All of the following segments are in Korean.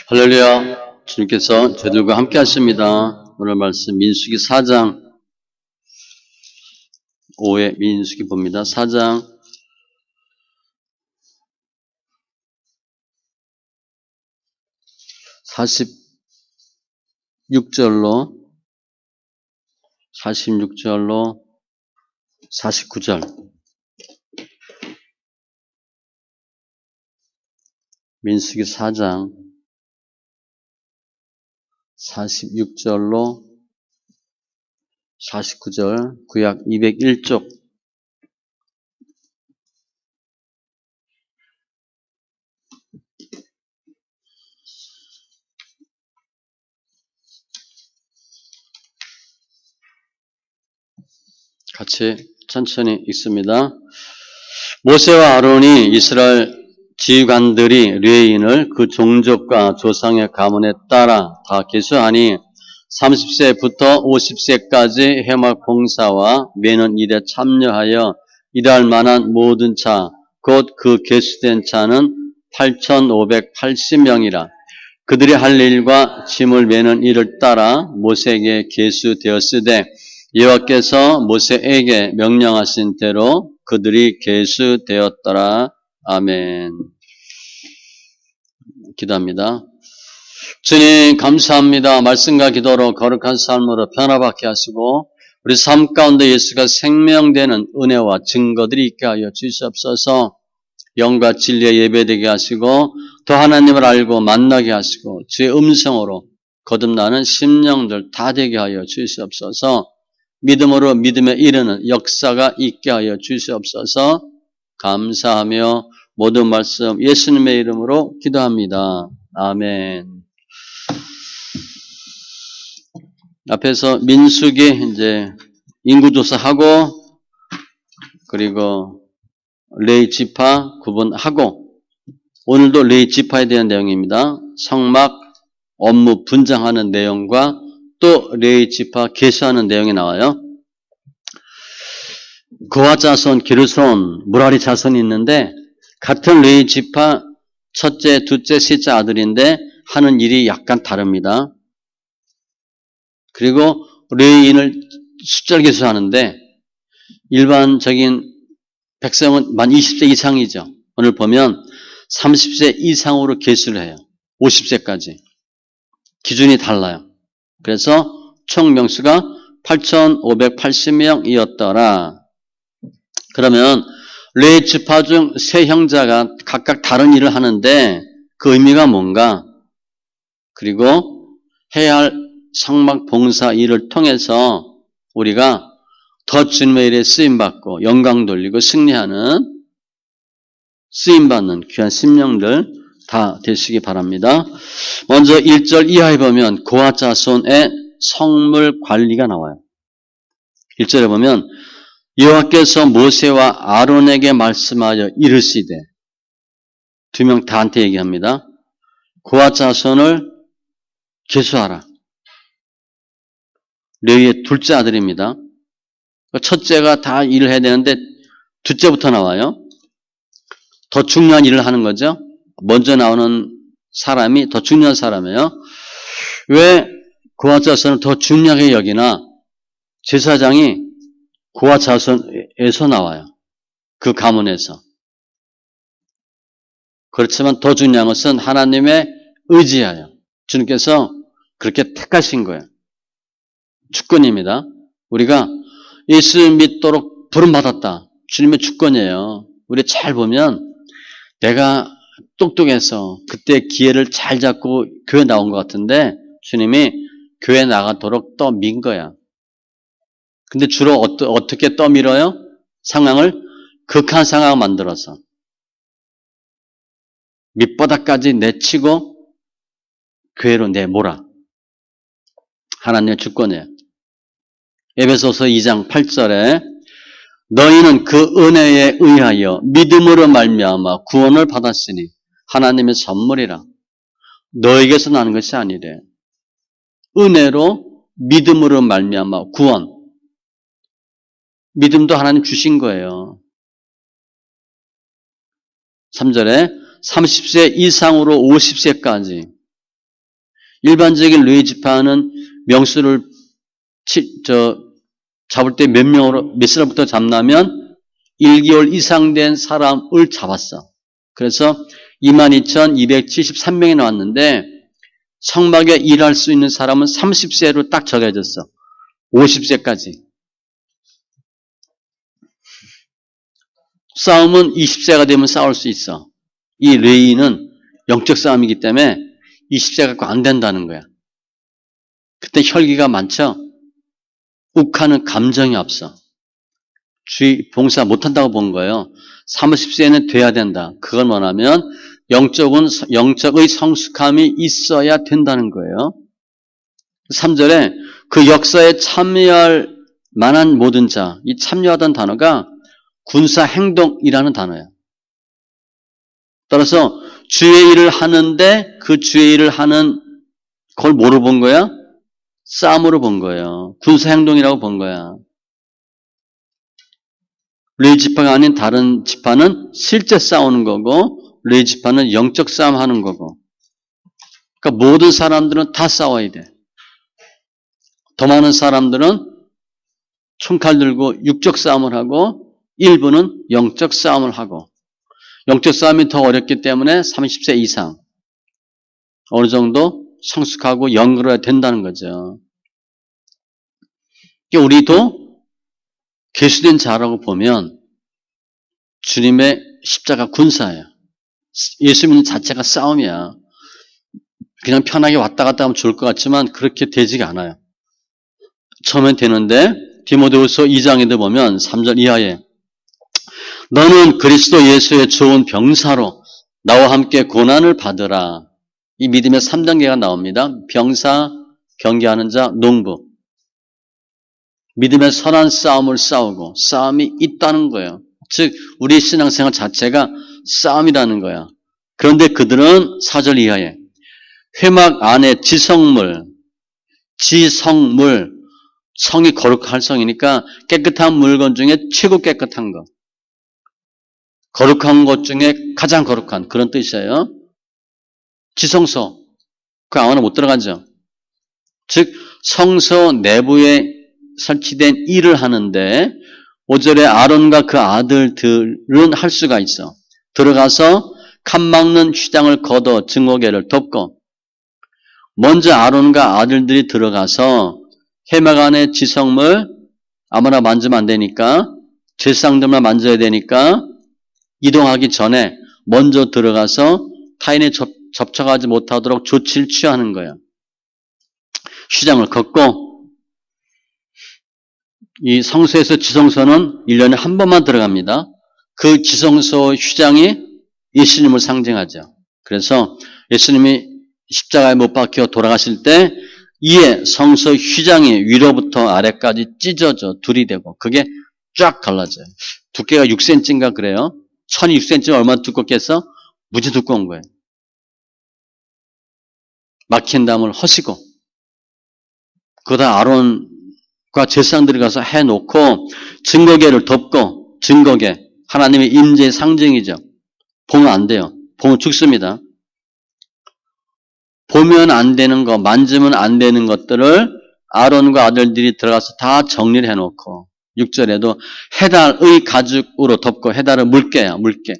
할렐루야. 주님께서 저희들과 함께 하십니다. 오늘 말씀 민수기 4장 5회 민수기 봅니다. 4장 46절로 49절. 민수기 4장 46절로 49절, 구약 201쪽. 같이 천천히 읽습니다. 모세와 아론이 이스라엘 지휘관들이 레위인을 그 종족과 조상의 가문에 따라 다 계수하니 30세부터 50세까지 해막 봉사와 매는 일에 참여하여 일할 만한 모든 자, 곧 그 계수된 자는 8,580명이라. 그들이 할 일과 짐을 매는 일을 따라 모세에게 계수되었으되 여호와께서 모세에게 명령하신 대로 그들이 계수되었더라. 아멘. 기도합니다. 주님 감사합니다. 말씀과 기도로 거룩한 삶으로 변화받게 하시고 우리 삶 가운데 예수가 생명되는 은혜와 증거들이 있게 하여 주시옵소서. 영과 진리에 예배되게 하시고 또 하나님을 알고 만나게 하시고 주의 음성으로 거듭나는 심령들 다 되게 하여 주시옵소서. 믿음으로 믿음에 이르는 역사가 있게 하여 주시옵소서. 감사하며 모든 말씀 예수님의 이름으로 기도합니다. 아멘. 앞에서 민수기 이제 인구조사하고 그리고 레위 지파 구분하고 오늘도 레위 지파에 대한 내용입니다. 성막 업무 분장하는 내용과 또 레위 지파 계수하는 내용이 나와요. 그와 자손, 게르손, 무라리 자손이 있는데 같은 레위 지파 첫째, 둘째, 셋째 아들인데 하는 일이 약간 다릅니다. 그리고 레위인을 숫자를 계수하는데 일반적인 백성은 만 20세 이상이죠. 오늘 보면 30세 이상으로 계수를 해요. 50세까지. 기준이 달라요. 그래서 총 명수가 8,580명이었더라. 그러면 레위 지파 중 세 형제가 각각 다른 일을 하는데 그 의미가 뭔가? 그리고 해야 할 성막 봉사 일을 통해서 우리가 더 주님의 일에 쓰임받고 영광 돌리고 승리하는 쓰임받는 귀한 심령들 다 되시기 바랍니다. 먼저 1절 이하에 보면 고아 자손의 성물 관리가 나와요. 1절에 보면 여호와께서 모세와 아론에게 말씀하여 이르시되 두 명 다한테 얘기합니다. 고아 자손을 계수하라. 레위의 둘째 아들입니다. 첫째가 다 일을 해야 되는데 둘째부터 나와요. 더 중요한 일을 하는 거죠. 먼저 나오는 사람이 더 중요한 사람이에요. 왜 고아 자손을 더 중요하게 여기나? 제사장이 고아 자손에서 나와요. 그 가문에서. 그렇지만 더 중요한 것은 하나님의 의지예요. 주님께서 그렇게 택하신 거예요. 주권입니다. 우리가 예수 믿도록 부름받았다. 주님의 주권이에요. 우리 잘 보면 내가 똑똑해서 그때 기회를 잘 잡고 교회 나온 것 같은데 주님이 교회 나가도록 떠민 거야. 근데 주로 어떻게 떠밀어요? 상황을 극한 상황을 만들어서 밑바닥까지 내치고 교회로 내몰아. 하나님의 주권이에요. 에베소서 2장 8절에 너희는 그 은혜에 의하여 믿음으로 말미암아 구원을 받았으니 하나님의 선물이라. 너에게서 나는 것이 아니래. 은혜로 믿음으로 말미암아 구원. 믿음도 하나님 주신 거예요. 3절에 30세 이상으로 50세까지 일반적인 레위 지파는 명수를 잡을 때 몇 살부터 잡냐면 1개월 이상 된 사람을 잡았어. 그래서 22,273명이 나왔는데 성막에 일할 수 있는 사람은 30세로 딱 정해졌어. 50세까지. 싸움은 20세가 되면 싸울 수 있어. 이 레위는 영적 싸움이기 때문에 20세 갖고 안 된다는 거야. 그때 혈기가 많죠? 욱하는 감정이 없어. 주의 봉사 못한다고 본 거예요. 30세는 돼야 된다. 그건 뭐냐면 영적의 성숙함이 있어야 된다는 거예요. 3절에 그 역사에 참여할 만한 모든 자, 이 참여하던 단어가 군사 행동이라는 단어예요. 따라서 주의 일을 하는데 그 주의 일을 하는 그걸 뭐로 본 거야? 싸움으로 본 거예요. 군사 행동이라고 본 거야. 레위 지파가 아닌 다른 지파는 실제 싸우는 거고 레위 지파는 영적 싸움 하는 거고. 그러니까 모든 사람들은 다 싸워야 돼. 더 많은 사람들은 총칼 들고 육적 싸움을 하고 일부는 영적 싸움을 하고 영적 싸움이 더 어렵기 때문에 30세 이상 어느 정도 성숙하고 연결해야 된다는 거죠. 우리도 계수된 자라고 보면 주님의 십자가 군사예요. 예수 믿는 자체가 싸움이야. 그냥 편하게 왔다 갔다 하면 좋을 것 같지만 그렇게 되지가 않아요. 처음엔 되는데 디모데후서 2장에도 보면 3절 이하에 너는 그리스도 예수의 좋은 병사로 나와 함께 고난을 받으라. 이 믿음의 3단계가 나옵니다. 병사, 경계하는 자, 농부. 믿음의 선한 싸움을 싸우고 싸움이 있다는 거예요. 즉 우리 신앙생활 자체가 싸움이라는 거야. 그런데 그들은 4절 이하에 회막 안에 지성물, 성이 거룩할 성이니까 깨끗한 물건 중에 최고 깨끗한 것. 거룩한 것 중에 가장 거룩한 그런 뜻이에요. 지성소. 그 안에 못 들어가죠. 즉 성소 내부에 설치된 일을 하는데 5절에 아론과 그 아들들은 할 수가 있어. 들어가서 칸 막는 휘장을 걷어 증거궤를 덮고 먼저 아론과 아들들이 들어가서 회막 안에 지성물 아무나 만지면 안 되니까 제사장들만 만져야 되니까 이동하기 전에 먼저 들어가서 타인이 접촉하지 못하도록 조치를 취하는 거예요. 휘장을 걷고 이 성소에서 지성소는 1년에 한 번만 들어갑니다. 그 지성소 휘장이 예수님을 상징하죠. 그래서 예수님이 십자가에 못 박혀 돌아가실 때 이에 성소 휘장이 위로부터 아래까지 찢어져 둘이 되고 그게 쫙 갈라져요. 두께가 6cm인가 그래요. 천이 6cm면 얼마나 두껍겠어? 무지 두꺼운 거예요. 막힌 담을 허시고 그러다 아론과 제사장들이 가서 해놓고 증거궤를 덮고 증거궤 하나님의 임재의 상징이죠. 보면 안 돼요. 보면 죽습니다. 보면 안 되는 거, 만지면 안 되는 것들을 아론과 아들들이 들어가서 다 정리를 해놓고 6절에도 해달의 가죽으로 덮고 해달은 물개야, 물개.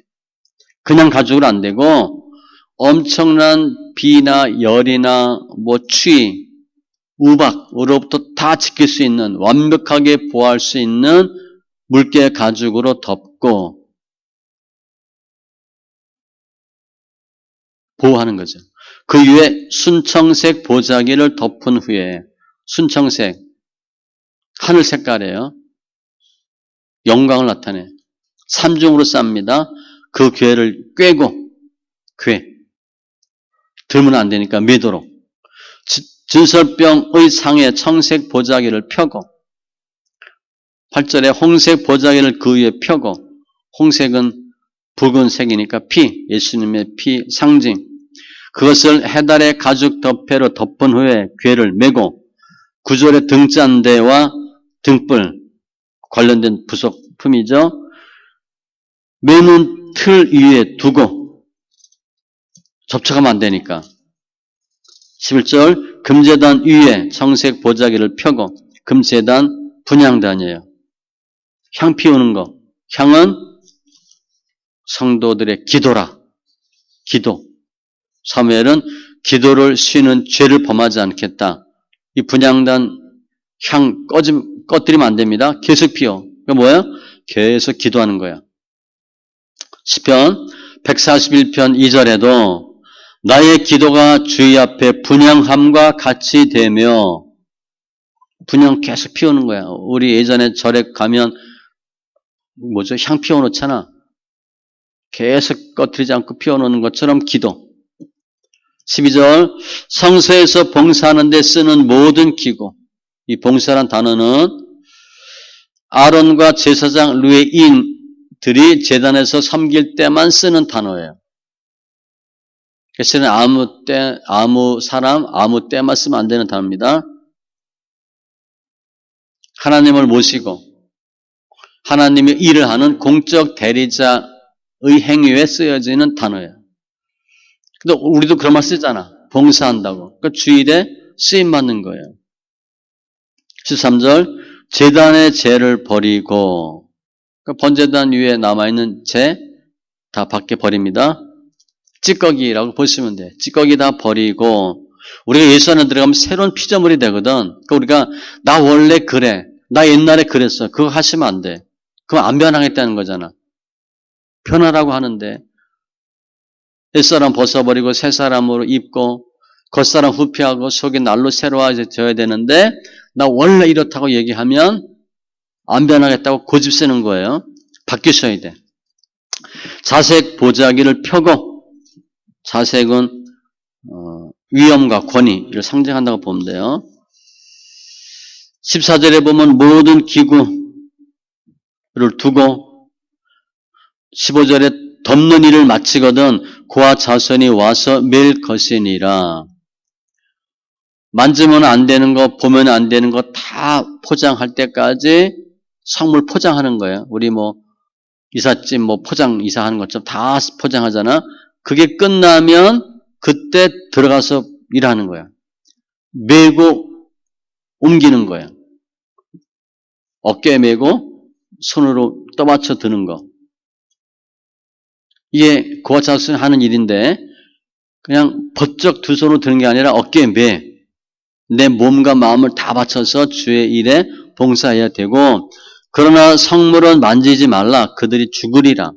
그냥 가죽으로 안 되고 엄청난 비나 열이나 추위, 우박으로부터 다 지킬 수 있는 완벽하게 보호할 수 있는 물개 가죽으로 덮고 보호하는 거죠. 그 위에 순청색 보자기를 덮은 후에 순청색 하늘 색깔이에요. 영광을 나타내. 삼중으로 쌉니다. 그 궤를 꿰고 궤 들면 안 되니까 매도록 진설병의 상에 청색 보자기를 펴고 8절에 홍색 보자기를 그 위에 펴고 홍색은 붉은색이니까 피, 예수님의 피 상징. 그것을 해달의 가죽 덮개로 덮은 후에 궤를 메고 9절의 등잔대와 등불 관련된 부속품이죠. 메는 틀 위에 두고 접촉하면 안 되니까 11절 금제단 위에 청색 보자기를 펴고 금제단 분향단이에요. 향 피우는 거. 향은 성도들의 기도라. 기도. 사무엘은 기도를 쉬는 죄를 범하지 않겠다. 이 분향단 향 꺼뜨리면 안 됩니다. 계속 피워. 그게 뭐예요? 계속 기도하는 거야. 시편 141편 2절에도 나의 기도가 주의 앞에 분향함과 같이 되며 분향 계속 피우는 거야. 우리 예전에 절에 가면 향 피워놓잖아. 계속 꺼뜨리지 않고 피워놓는 것처럼 기도. 12절 성소에서 봉사하는 데 쓰는 모든 기구. 이 봉사란 단어는 아론과 제사장 레위인들이 제단에서 섬길 때만 쓰는 단어예요. 그래서 아무 사람, 아무 때만 쓰면 안 되는 단어입니다. 하나님을 모시고 하나님의 일을 하는 공적 대리자의 행위에 쓰여지는 단어예요. 근데 우리도 그런 말 쓰잖아. 봉사한다고. 그러니까 주일에 쓰임받는 거예요. 13절 제단의 죄를 버리고 그러니까 번제단 위에 남아있는 죄 다 밖에 버립니다. 찌꺼기라고 보시면 돼. 찌꺼기 다 버리고 우리가 예수 안에 들어가면 새로운 피조물이 되거든. 그러니까 우리가 나 원래 그래. 나 옛날에 그랬어. 그거 하시면 안 돼. 그거 안 변하겠다는 거잖아. 변하라고 하는데 옛사람 벗어버리고 새사람으로 입고 겉사람 후피하고 속이 날로 새로워져야 되는데 나 원래 이렇다고 얘기하면 안 변하겠다고 고집 쓰는 거예요. 바뀌셔야 돼. 자색 보자기를 펴고 자색은 위엄과 권위를 상징한다고 보면 돼요. 14절에 보면 모든 기구를 두고 15절에 덮는 일을 마치거든 그와 자손이 와서 맬 것이니라. 만지면 안 되는 거, 보면 안 되는 거 다 포장할 때까지 성물 포장하는 거예요. 우리 이삿짐 이사하는 것처럼 다 포장하잖아. 그게 끝나면 그때 들어가서 일하는 거야. 메고 옮기는 거야. 어깨에 메고 손으로 떠받쳐 드는 거. 이게 그와 자손이 하는 일인데 그냥 번쩍 두 손으로 드는 게 아니라 어깨에 내 몸과 마음을 다 바쳐서 주의 일에 봉사해야 되고 그러나 성물은 만지지 말라. 그들이 죽으리라.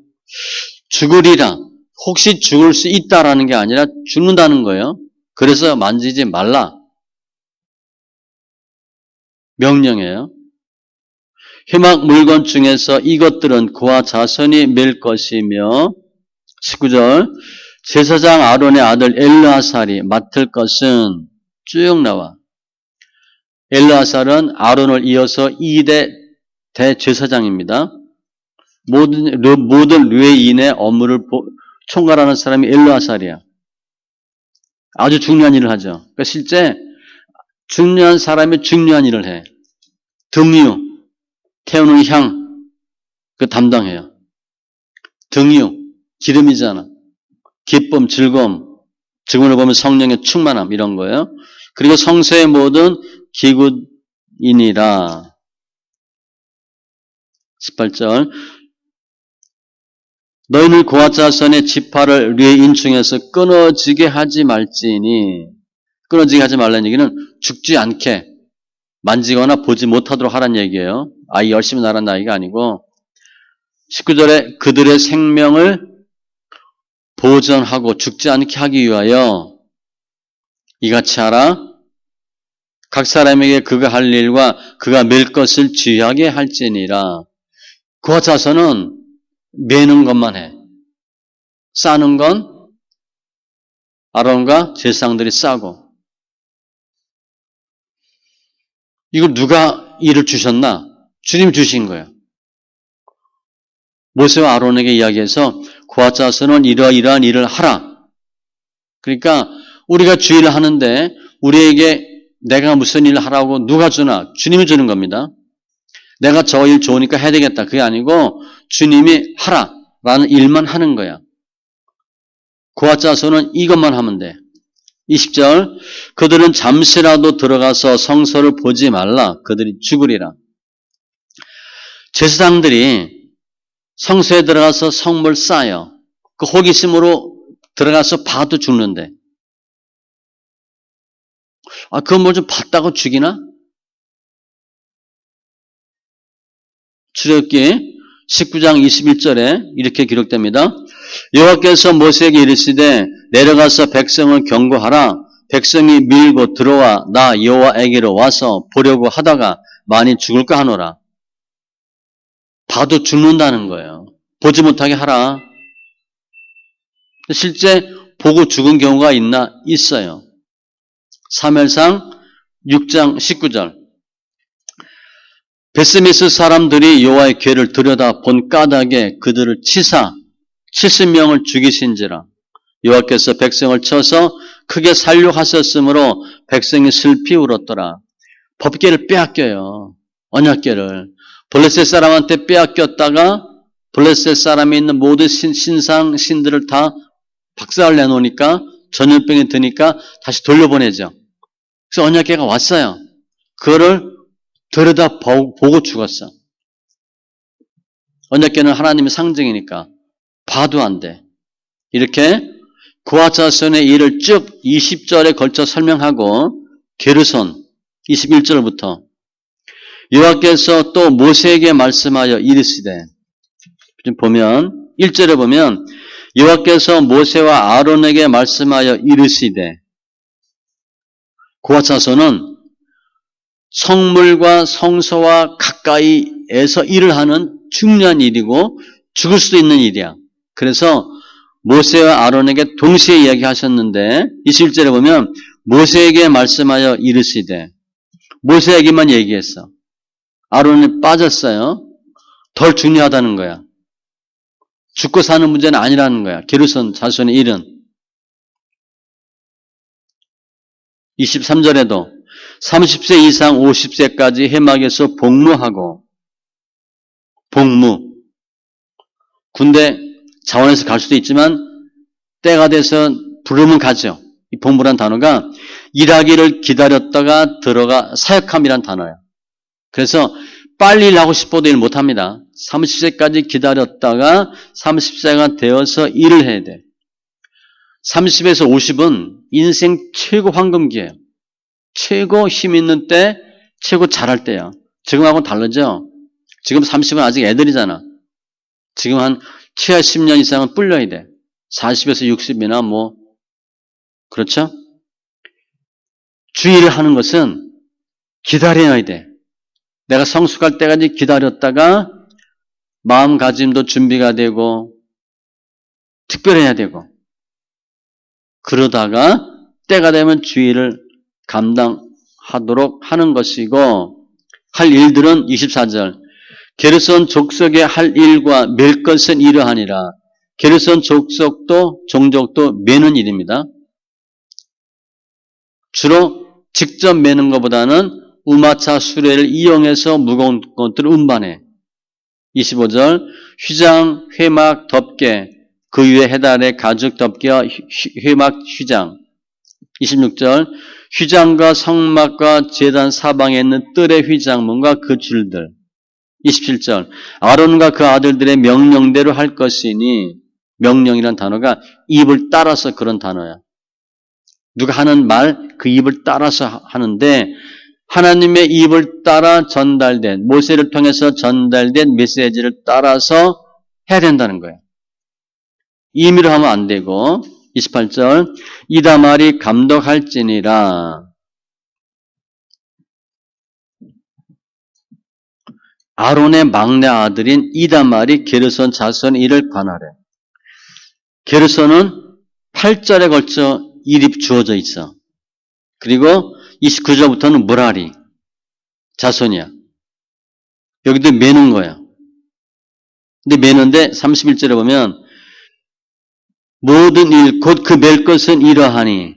죽으리라. 혹시 죽을 수 있다라는 게 아니라 죽는다는 거예요. 그래서 만지지 말라. 명령이에요. 희막 물건 중에서 이것들은 그와 자손이 맬 것이며 19절 제사장 아론의 아들 엘르아살이 맡을 것은 쭉 나와. 엘르아살은 아론을 이어서 2대 대제사장입니다. 모든 레위인의 업무를 총괄하는 사람이 엘르아살이야. 아주 중요한 일을 하죠. 그러니까 실제 중요한 사람이 중요한 일을 해. 등유, 태우는 향, 그 담당해요. 등유, 기름이잖아. 기쁨, 즐거움, 지금으로 보면 성령의 충만함 이런 거예요. 그리고 성소의 모든 기구인이라. 18절 너희는 그와 자손의 지파를 레위인 중에서 끊어지게 하지 말지니 끊어지게 하지 말라는 얘기는 죽지 않게 만지거나 보지 못하도록 하라는 얘기예요. 아이 열심히 나라는 아이가 아니고 19절에 그들의 생명을 보존하고 죽지 않게 하기 위하여 이같이 하라. 각 사람에게 그가 할 일과 그가 맬 것을 주의하게 할지니라. 그와 자손은 매는 것만 해. 싸는 건 아론과 제사장들이 싸고. 이걸 누가 일을 주셨나? 주님 주신 거예요. 모세와 아론에게 이야기해서 그와 자손은 이러이러한 일을 하라. 그러니까 우리가 주일을 하는데 우리에게 내가 무슨 일을 하라고 누가 주나? 주님이 주는 겁니다. 내가 저 일 좋으니까 해야 되겠다. 그게 아니고 주님이 하라라는 일만 하는 거야. 그와 자손은 이것만 하면 돼. 20절 그들은 잠시라도 들어가서 성소를 보지 말라. 그들이 죽으리라. 제사장들이 성소에 들어가서 성물 쌓여. 그 호기심으로 들어가서 봐도 죽는데. 그건 뭘 좀 봤다고 죽이나? 출애굽기 19장 21절에 이렇게 기록됩니다. 여호와께서 모세에게 이르시되 내려가서 백성을 경고하라. 백성이 밀고 들어와 나 여호와에게로 와서 보려고 하다가 많이 죽을까 하노라. 봐도 죽는다는 거예요. 보지 못하게 하라. 실제 보고 죽은 경우가 있어요. 사무엘상 6장 19절 베스메스 사람들이 여호와의 궤를 들여다 본 까닭에 그들을 치사 70명을 죽이신지라. 여호와께서 백성을 쳐서 크게 살육하셨으므로 백성이 슬피 울었더라. 법궤를 빼앗겨요. 언약궤를. 블레셋 사람한테 빼앗겼다가 블레셋 사람이 있는 모든 신상, 신들을 다 박살을 내놓으니까 전염병이 드니까 다시 돌려보내죠. 그래서 언약궤가 왔어요. 그거를 들여다 보고 죽었어. 언약궤는 하나님의 상징이니까 봐도 안 돼. 이렇게 그와 자손의 일을 쭉 20절에 걸쳐 설명하고 게르손 21절부터 여호와께서 또 모세에게 말씀하여 이르시되 보면 1절에 보면 여호와께서 모세와 아론에게 말씀하여 이르시되 그와 자손은 성물과 성소와 가까이에서 일을 하는 중요한 일이고 죽을 수도 있는 일이야. 그래서 모세와 아론에게 동시에 이야기하셨는데 21절에 보면 모세에게 말씀하여 이르시되 모세에게만 얘기했어. 아론이 빠졌어요. 덜 중요하다는 거야. 죽고 사는 문제는 아니라는 거야. 게르손 자손의 일은. 23절에도 30세 이상 50세까지 해막에서 복무하고 복무 군대 자원에서 갈 수도 있지만 때가 돼서 부르면 가죠. 이 복무란 단어가 일하기를 기다렸다가 들어가 사역함이란 단어예요. 그래서 빨리 일하고 싶어도 일 못합니다. 30세까지 기다렸다가 30세가 되어서 일을 해야 돼. 30에서 50은 인생 최고 황금기예요. 최고 힘 있는 때, 최고 잘할 때야. 지금하고는 다르죠? 지금 30은 아직 애들이잖아. 지금 한 최하 10년 이상은 불려야 돼. 40에서 60이나 뭐 그렇죠? 주의를 하는 것은 기다려야 돼. 내가 성숙할 때까지 기다렸다가 마음가짐도 준비가 되고 특별해야 되고 그러다가 때가 되면 주의를 감당하도록 하는 것이고 할 일들은 24절 게르손 족속의 할 일과 맬 것은 이러하니라. 게르손 족속도 종족도 매는 일입니다. 주로 직접 매는 것보다는 우마차 수레를 이용해서 무거운 것들을 운반해. 25절 휘장, 회막, 덮개 그 위에 해달의 가죽 덮개와 회막 휘장. 26절 휘장과 성막과 제단 사방에 있는 뜰의 휘장문과 그 줄들. 27절 아론과 그 아들들의 명령대로 할 것이니 명령이란 단어가 입을 따라서 그런 단어야. 누가 하는 말 그 입을 따라서 하는데 하나님의 입을 따라 전달된 모세를 통해서 전달된 메시지를 따라서 해야 된다는 거야. 임의로 하면 안 되고 28절 이다말이 감독할지니라. 아론의 막내 아들인 이다말이 게르손 자손의 일을 관할해. 게르손은 8절에 걸쳐 일이 주어져 있어. 그리고 29절부터는 무라리 자손이야. 여기도 매는 거야. 근데 매는데 31절에 보면 모든 일 곧 그 맬 것은 이러하니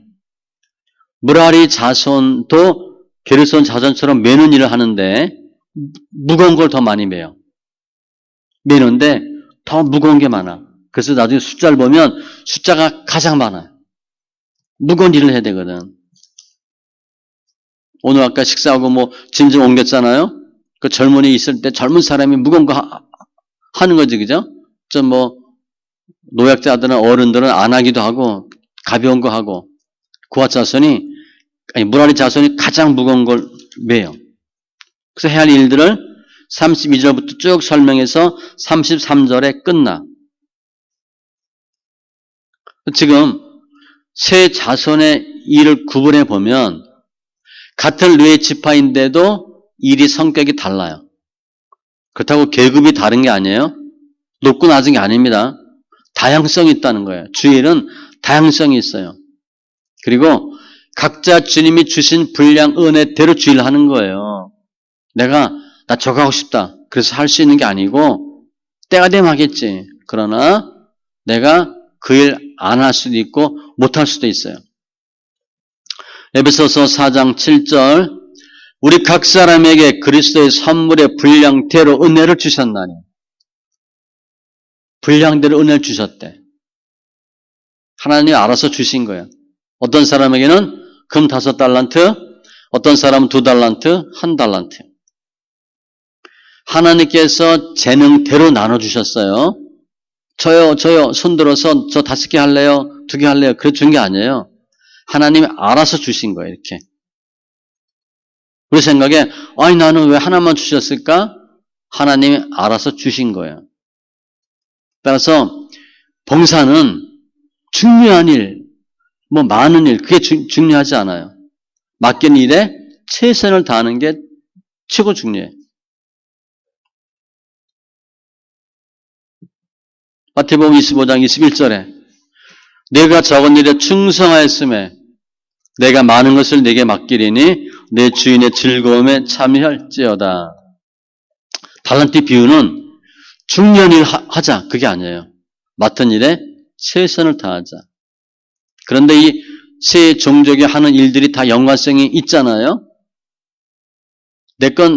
무라리 자손도 게르손 자손처럼 매는 일을 하는데 무거운 걸 더 많이 매요. 매는데 더 무거운 게 많아. 그래서 나중에 숫자를 보면 숫자가 가장 많아요. 무거운 일을 해야 되거든. 오늘 아까 식사하고 뭐 짐 좀 옮겼잖아요. 그 젊은이 있을 때 젊은 사람이 무거운 거 하는 거지, 그죠? 좀 뭐 노약자들은 어른들은 안 하기도 하고 가벼운 거 하고 무라리 자손이 가장 무거운 걸 매요. 그래서 해야 할 일들을 32절부터 쭉 설명해서 33절에 끝나. 지금 세 자손의 일을 구분해 보면 같은 레위 지파인데도 일이 성격이 달라요. 그렇다고 계급이 다른 게 아니에요. 높고 낮은 게 아닙니다. 다양성이 있다는 거예요. 주일은 다양성이 있어요. 그리고 각자 주님이 주신 분량 은혜대로 주일을 하는 거예요. 나 저거 하고 싶다. 그래서 할 수 있는 게 아니고 때가 되면 하겠지. 그러나 내가 그 일 안 할 수도 있고 못 할 수도 있어요. 에베소서 4장 7절 우리 각 사람에게 그리스도의 선물의 분량대로 은혜를 주셨나니 분량대로 은혜를 주셨대. 하나님이 알아서 주신 거예요. 어떤 사람에게는 금 5달란트, 어떤 사람은 2달란트, 1달란트. 하나님께서 재능대로 나눠주셨어요. 저요, 손들어서 저 5개 할래요? 2개 할래요? 그래 준 게 아니에요. 하나님이 알아서 주신 거예요, 이렇게. 우리 생각에, 나는 왜 하나만 주셨을까? 하나님이 알아서 주신 거예요. 따라서, 봉사는 중요한 일, 많은 일, 그게 중요하지 않아요. 맡긴 일에 최선을 다하는 게 최고 중요해요. 마태복음 25장 21절에 내가 적은 일에 충성하였음에 내가 많은 것을 내게 맡기리니 내 주인의 즐거움에 참여할지어다. 달란트 비유는 중요한 일 하자 그게 아니에요. 맡은 일에 최선을 다하자. 그런데 이 세 종족이 하는 일들이 다 연관성이 있잖아요.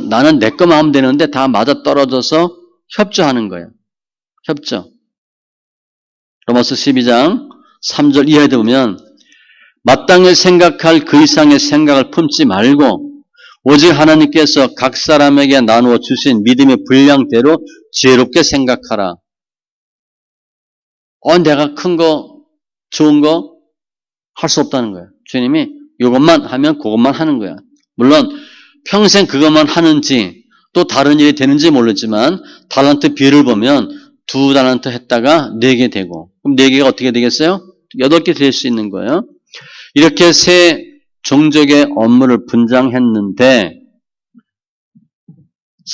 나는 내 것만 하면 되는데 다 맞아 떨어져서 협조하는 거예요. 협조. 로마서 12장 3절 이하에 보면 마땅히 생각할 그 이상의 생각을 품지 말고 오직 하나님께서 각 사람에게 나누어 주신 믿음의 분량대로 지혜롭게 생각하라. 내가 큰 거, 좋은 거 할 수 없다는 거예요. 주님이 이것만 하면 그것만 하는 거야. 물론 평생 그것만 하는지 또 다른 일이 되는지 모르지만 달란트 비율을 보면 2달란트 했다가 4개 되고 그럼 4개가 어떻게 되겠어요? 8개 될 수 있는 거예요. 이렇게 세 종족의 업무를 분장했는데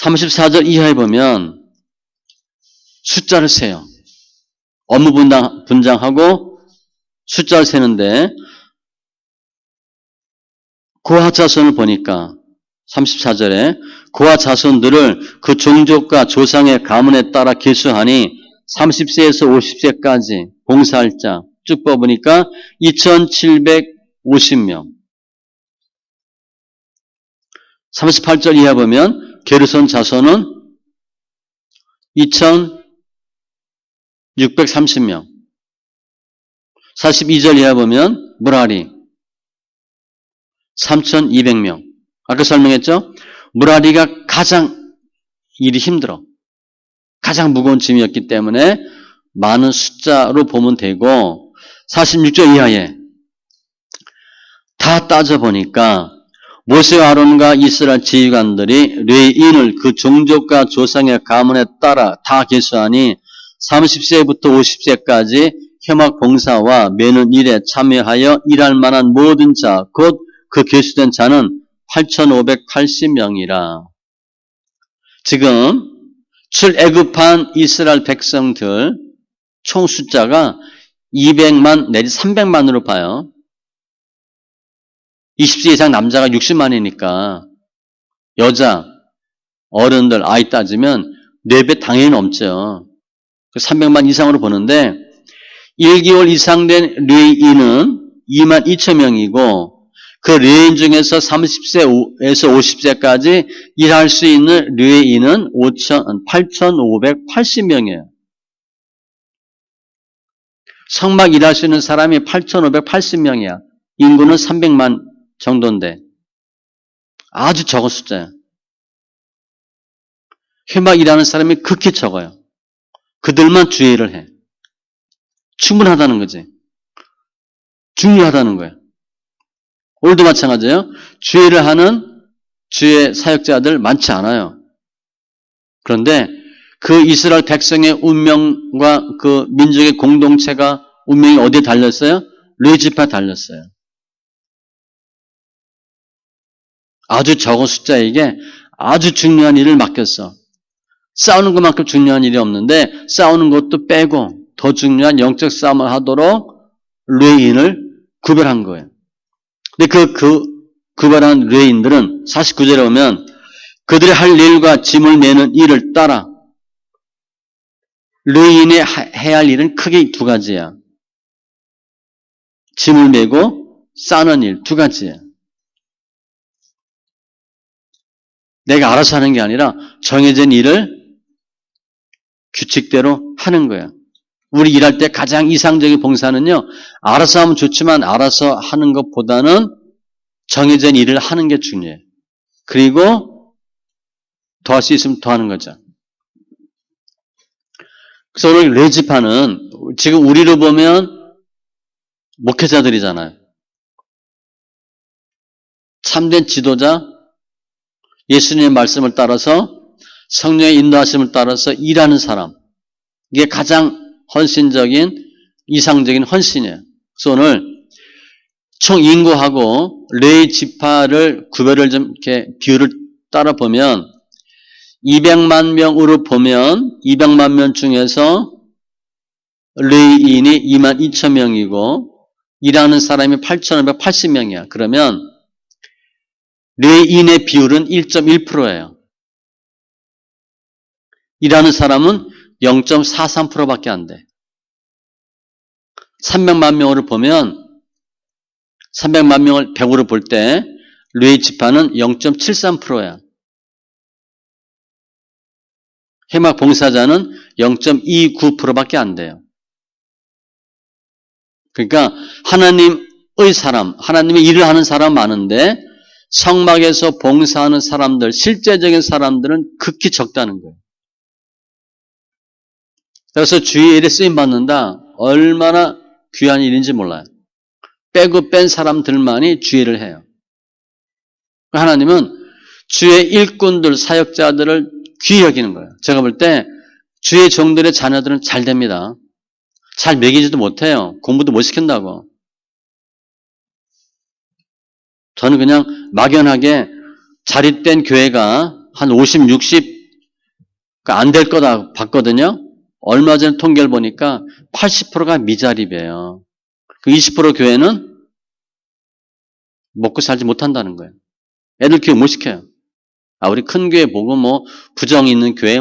34절 이하에 보면 숫자를 세요. 업무 분장하고 숫자를 세는데 고아 자손을 보니까 34절에 고아 자손들을 그 종족과 조상의 가문에 따라 계수하니 30세에서 50세까지 봉사할 자 쭉 뽑으니까 2750명. 38절 이하 보면 게르손 자손은 2630명. 42절 이하 보면 무라리 3200명. 아까 설명했죠? 무라리가 가장 일이 힘들어. 가장 무거운 짐이었기 때문에 많은 숫자로 보면 되고 46절 이하에 다 따져보니까 모세와 아론과 이스라엘 지휘관들이 레위인을 그 종족과 조상의 가문에 따라 다 계수하니 30세부터 50세까지 협약 봉사와 매는 일에 참여하여 일할 만한 모든 자, 곧 그 계수된 자는 8580명이라. 지금 출애굽한 이스라엘 백성들 총 숫자가 200만 내지 300만으로 봐요. 20세 이상 남자가 60만이니까 여자, 어른들, 아이 따지면 4배 당연히 넘죠. 300만 이상으로 보는데 1개월 이상 된 레위인은 2만 2천 명이고 그 레위인 중에서 30세에서 50세까지 일할 수 있는 레위인은 8,580명이에요. 성막 일할 수 있는 사람이 8,580명이야. 인구는 300만 정도인데 아주 적은 숫자야. 회막 일하는 사람이 극히 적어요. 그들만 주의를 해. 충분하다는 거지. 중요하다는 거야. 오늘도 마찬가지예요. 주의를 하는 주의 사역자들 많지 않아요. 그런데 그 이스라엘 백성의 운명과 그 민족의 공동체가 운명이 어디에 달렸어요? 르지파에 달렸어요. 아주 적은 숫자에게 아주 중요한 일을 맡겼어. 싸우는 것만큼 중요한 일이 없는데 싸우는 것도 빼고 더 중요한 영적 싸움을 하도록 레인을 구별한 거예요. 근데 구별한 레인들은 49절에 보면 그들이 할 일과 짐을 내는 일을 따라 레인이 해야 할 일은 크게 두 가지야. 짐을 메고 싸는 일 두 가지야. 내가 알아서 하는 게 아니라 정해진 일을 규칙대로 하는 거야. 우리 일할 때 가장 이상적인 봉사는요. 알아서 하면 좋지만 알아서 하는 것보다는 정해진 일을 하는 게 중요해. 그리고 더 할 수 있으면 더 하는 거죠. 그래서 오늘 레지파는 지금 우리로 보면 목회자들이잖아요. 참된 지도자, 예수님의 말씀을 따라서 성령의 인도하심을 따라서 일하는 사람. 이게 가장 헌신적인 이상적인 헌신이에요. 그래서 오늘 총 인구하고 레위 지파를 구별을 좀 이렇게 비율을 따라 보면 200만 명으로 보면 200만 명 중에서 레위인이 2만 2천 명이고 일하는 사람이 8,580명이야. 그러면 레위인의 비율은 1.1%예요. 일하는 사람은 0.43%밖에 안 돼. 300만 명으로 보면 300만 명을 100으로 볼 때 레위 지파는 0.73%야. 회막 봉사자는 0.29%밖에 안 돼요. 그러니까 하나님의 사람, 하나님의 일을 하는 사람 많은데 성막에서 봉사하는 사람들, 실제적인 사람들은 극히 적다는 거예요. 그래서 주의 일에 쓰임받는다. 얼마나 귀한 일인지 몰라요. 빼고 뺀 사람들만이 주의를 해요. 하나님은 주의 일꾼들, 사역자들을 귀히 여기는 거예요. 제가 볼 때 주의 종들의 자녀들은 잘 됩니다. 잘 먹이지도 못해요. 공부도 못 시킨다고. 저는 그냥 막연하게 자립된 교회가 한 50, 60 안 될 거다 봤거든요. 얼마 전에 통계를 보니까 80%가 미자립이에요. 그 20% 교회는 먹고 살지 못한다는 거예요. 애들 교육 못 시켜요. 우리 큰 교회 보고 부정 있는 교회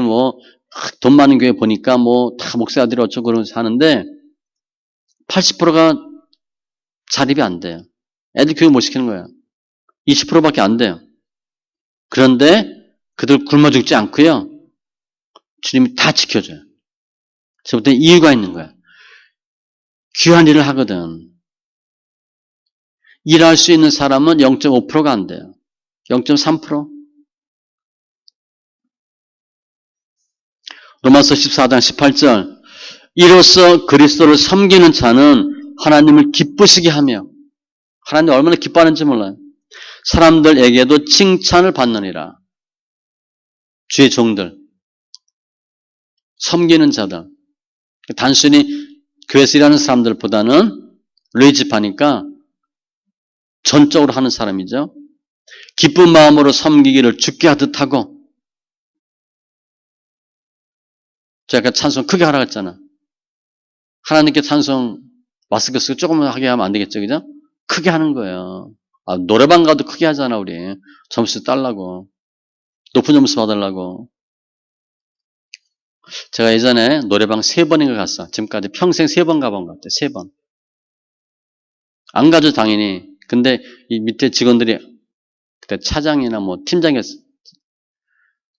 돈 많은 교회 보니까 다 목사들이 어쩌고 그러면서 하는데 80%가 자립이 안 돼요. 애들 교육 못 시키는 거예요. 20%밖에 안 돼요. 그런데 그들 굶어 죽지 않고요. 주님이 다 지켜줘요. 저부터 이유가 있는 거야. 귀한 일을 하거든. 일할 수 있는 사람은 0.5%가 안 돼요. 0.3%? 로마서 14장 18절 이로써 그리스도를 섬기는 자는 하나님을 기쁘시게 하며 하나님 얼마나 기뻐하는지 몰라요. 사람들에게도 칭찬을 받느니라. 주의 종들, 섬기는 자들. 단순히 교회에서 일하는 사람들보다는 레지파니까 전적으로 하는 사람이죠. 기쁜 마음으로 섬기기를 주께 하듯 하고 제가 찬송 크게 하라고 했잖아. 하나님께 찬송 마스크 쓰고 조금만 하게 하면 안 되겠죠. 그죠? 크게 하는 거예요. 노래방 가도 크게 하잖아 우리. 점수 따려고. 높은 점수 받으려고. 제가 예전에 노래방 3번인가 갔어. 지금까지 평생 3번 가본 것 같아. 3번. 안 가죠 당연히. 근데 이 밑에 직원들이 그때 차장이나 팀장이었어.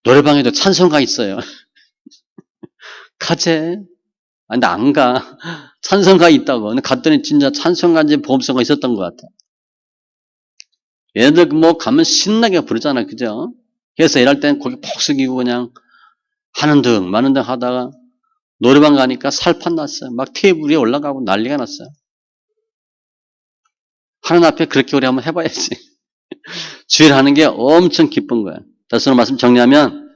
노래방에도 찬송가 있어요. 가재. 근데 안 가. 찬송가 있다고. 근데 갔더니 진짜 찬송가인지 보험성가 있었던 것 같아. 얘네들 뭐 가면 신나게 부르잖아. 그죠? 그래서 일할 때는 고개 푹 숙이고 그냥 하는 등 마는 등 하다가 노래방 가니까 살판 났어요. 막 테이블 위에 올라가고 난리가 났어요. 하나님 앞에 그렇게 우리 한번 해봐야지. 주일 하는 게 엄청 기쁜 거예요. 다시 말씀 정리하면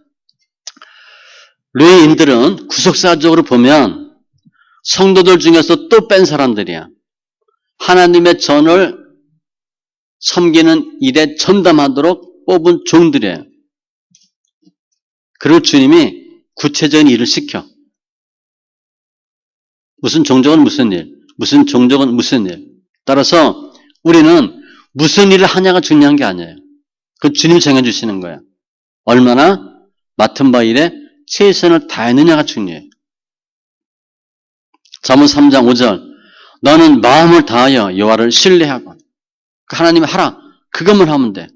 레위인들은 구속사적으로 보면 성도들 중에서 또 뺀 사람들이야. 하나님의 전을 섬기는 일에 전담하도록 뽑은 종들이에요. 그리고 주님이 구체적인 일을 시켜. 무슨 종족은 무슨 일, 무슨 종족은 무슨 일. 따라서 우리는 무슨 일을 하냐가 중요한 게 아니에요. 그 주님이 정해주시는 거예요. 얼마나 맡은 바 일에 최선을 다했느냐가 중요해요. 잠언 3장 5절 너는 마음을 다하여 여호와를 신뢰하고 하나님이 하라. 그것만 하면 돼.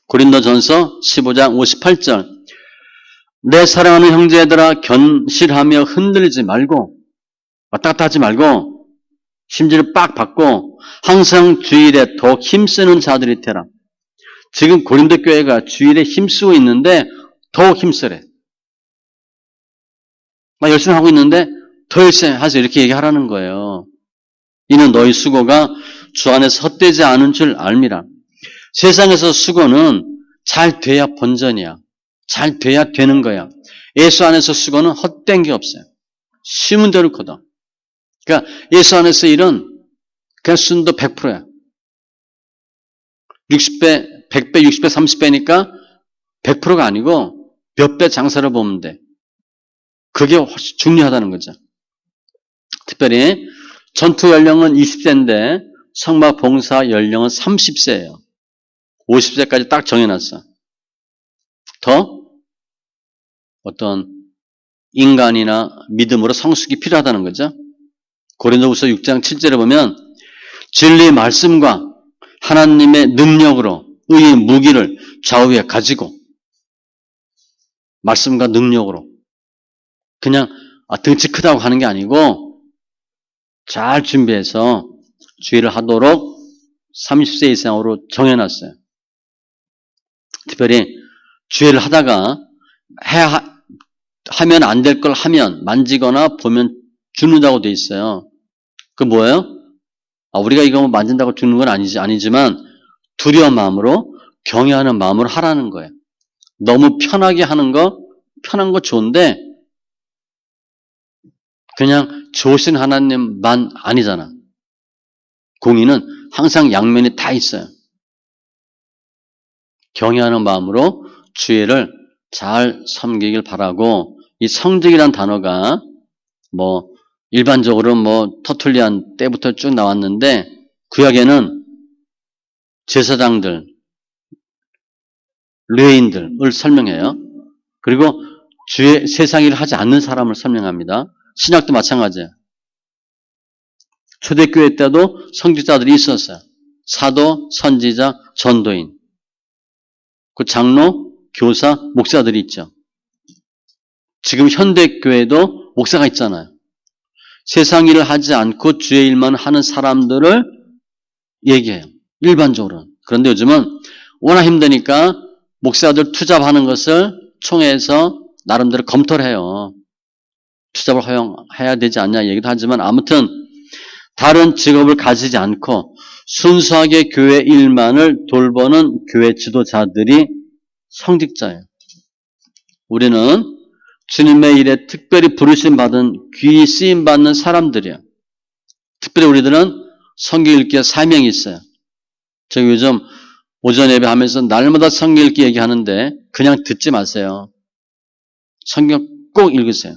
고린도전서 15장 58절 내 사랑하는 형제들아 견실하며 흔들리지 말고 왔다 갔다 하지 말고 심지를 빡 받고 항상 주일에 더 힘쓰는 자들이 되라. 지금 고린도 교회가 주일에 힘쓰고 있는데 더 힘쓰래. 막 열심히 하고 있는데 더 열심히 하세요. 이렇게 얘기하라는 거예요. 이는 너희 수고가 주 안에서 헛되지 않은 줄 알미라. 세상에서 수고는 잘 돼야 본전이야. 잘 돼야 되는 거야. 예수 안에서 수고는 헛된 게 없어요. 쉬운 대로 거둬. 그러니까 예수 안에서 일은 그냥 순도 100%야. 60배, 100배, 60배, 30배니까 100%가 아니고 몇 배 장사를 보면 돼. 그게 훨씬 중요하다는 거죠. 특별히 전투 연령은 20세인데 성막 봉사 연령은 30세예요. 50세까지 딱 정해놨어. 더 어떤 인간이나 믿음으로 성숙이 필요하다는 거죠. 고린도후서 6장 7절에 보면 진리의 말씀과 하나님의 능력으로 의의 무기를 좌우에 가지고 말씀과 능력으로 그냥 등치 크다고 하는 게 아니고 잘 준비해서 주의를 하도록 30세 이상으로 정해놨어요. 특별히 주의를 하다가 하면 안 될 걸 하면 만지거나 보면 죽는다고 돼 있어요. 그 뭐예요? 우리가 이거 만진다고 죽는 건 아니지만 두려운 마음으로 경외하는 마음으로 하라는 거예요. 너무 편하게 하는 거 편한 거 좋은데 그냥 좋으신 하나님만 아니잖아. 공의는 항상 양면이 다 있어요. 경외하는 마음으로 주의를 잘 섬기길 바라고 이 성직이라는 단어가 뭐 일반적으로 뭐 터툴리안 때부터 쭉 나왔는데 구약에는 제사장들, 레위인들을 설명해요. 그리고 주의 세상 일을 하지 않는 사람을 설명합니다. 신약도 마찬가지예요. 초대교회 때도 성직자들이 있었어요. 사도, 선지자, 전도인. 그 장로, 교사, 목사들이 있죠. 지금 현대교회도 목사가 있잖아요. 세상 일을 하지 않고 주의 일만 하는 사람들을 얘기해요. 일반적으로. 그런데 요즘은 워낙 힘드니까 목사들 투잡하는 것을 총회에서 나름대로 검토를 해요. 투잡을 허용해야 되지 않냐 얘기도 하지만 아무튼 다른 직업을 가지지 않고 순수하게 교회 일만을 돌보는 교회 지도자들이 성직자예요. 우리는 주님의 일에 특별히 부르심 받은 귀히 쓰임 받는 사람들이에요. 특별히 우리들은 성경 읽기에 사명이 있어요. 제가 요즘 오전 예배하면서 날마다 성경 읽기 얘기하는데 그냥 듣지 마세요. 성경 꼭 읽으세요.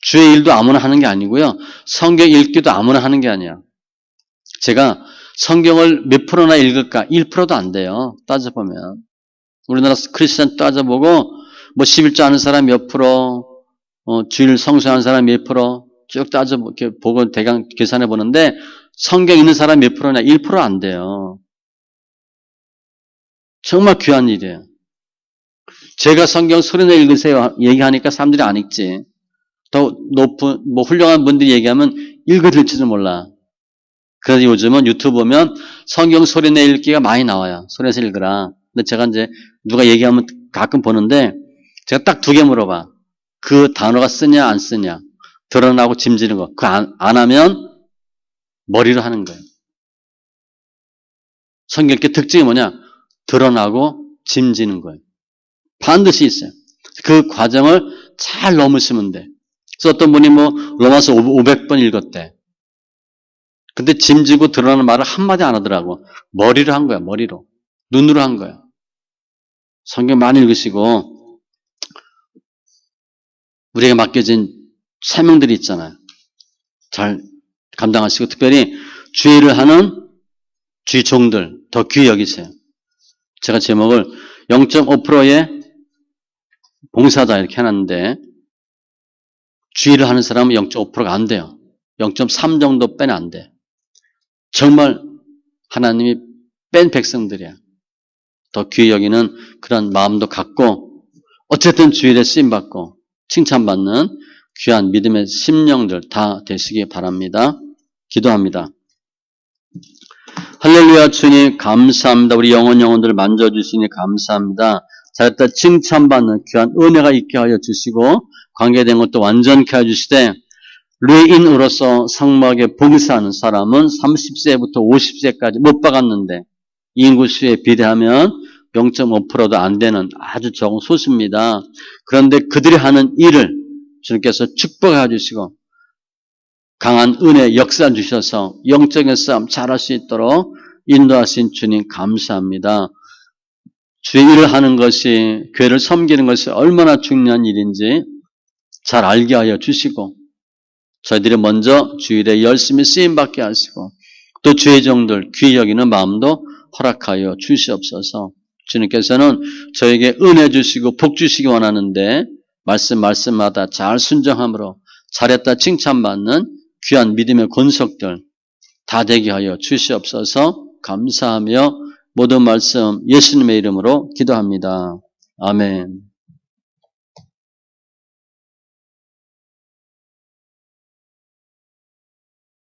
주의 일도 아무나 하는 게 아니고요. 성경 읽기도 아무나 하는 게 아니야. 제가 성경을 몇 프로나 읽을까? 1%도 안 돼요. 따져보면. 우리나라 크리스천 따져보고 뭐 11조 하는 사람 몇 프로, 주일 성수하는 사람 몇 프로 쭉 따져보고 대강 계산해 보는데 성경 읽는 사람 몇 프로냐? 1% 안 돼요. 정말 귀한 일이에요. 제가 성경 소리내 읽으세요 얘기하니까 사람들이 안 읽지. 더 높은 뭐 훌륭한 분들이 얘기하면 읽어들지도 몰라. 그래서 요즘은 유튜브 보면 성경 소리내 읽기가 많이 나와요. 소리내서 읽으라. 근데 제가 이제 누가 얘기하면 가끔 보는데 제가 딱 2개 물어봐. 그 단어가 쓰냐 안 쓰냐. 드러나고 짐지는 거. 그거 안 하면 머리로 하는 거예요. 성경 읽기 특징이 뭐냐? 드러나고 짐지는 거예요. 반드시 있어요. 그 과정을 잘 넘으시면 돼. 그래서 어떤 분이 뭐 로마서 500번 읽었대. 근데 짐지고 드러나는 말을 한마디 안 하더라고. 머리로 한 거야. 머리로. 눈으로 한 거야. 성경 많이 읽으시고 우리에게 맡겨진 사명들이 있잖아요. 잘 감당하시고 특별히 주의를 하는 주의 종들 더 귀히 여기세요. 제가 제목을 0.5%의 봉사자 이렇게 해놨는데 주의를 하는 사람은 0.5%가 안 돼요. 0.3 정도 빼면 안 돼. 정말 하나님이 뺀 백성들이야. 더 귀히 여기는 그런 마음도 갖고 어쨌든 주일에 쓰임받고 칭찬받는 귀한 믿음의 심령들 다 되시기 바랍니다. 기도합니다. 할렐루야 주님 감사합니다. 우리 영혼들을 만져주시니 감사합니다. 잘했다 칭찬받는 귀한 은혜가 있게 하여 주시고 관계된 것도 완전케 하여 주시되 레인으로서 상막에 봉사하는 사람은 30세부터 50세까지 못 박았는데 인구수에 비례하면 0.5%도 안 되는 아주 적은 소수입니다. 그런데 그들이 하는 일을 주님께서 축복해 주시고 강한 은혜 역사 주셔서 영적인 싸움 잘할 수 있도록 인도하신 주님 감사합니다. 주의 일을 하는 것이 교회를 섬기는 것이 얼마나 중요한 일인지 잘 알게 하여 주시고 저희들이 먼저 주일에 열심히 쓰임받게 하시고 또 주의 종들 귀히 여기는 마음도 허락하여 주시옵소서. 주님께서는 저에게 은혜 주시고 복 주시기 원하는데 말씀마다 잘 순종함으로 잘했다 칭찬받는 귀한 믿음의 권속들 다 되게 하여 주시옵소서. 감사하며 모든 말씀 예수님의 이름으로 기도합니다. 아멘.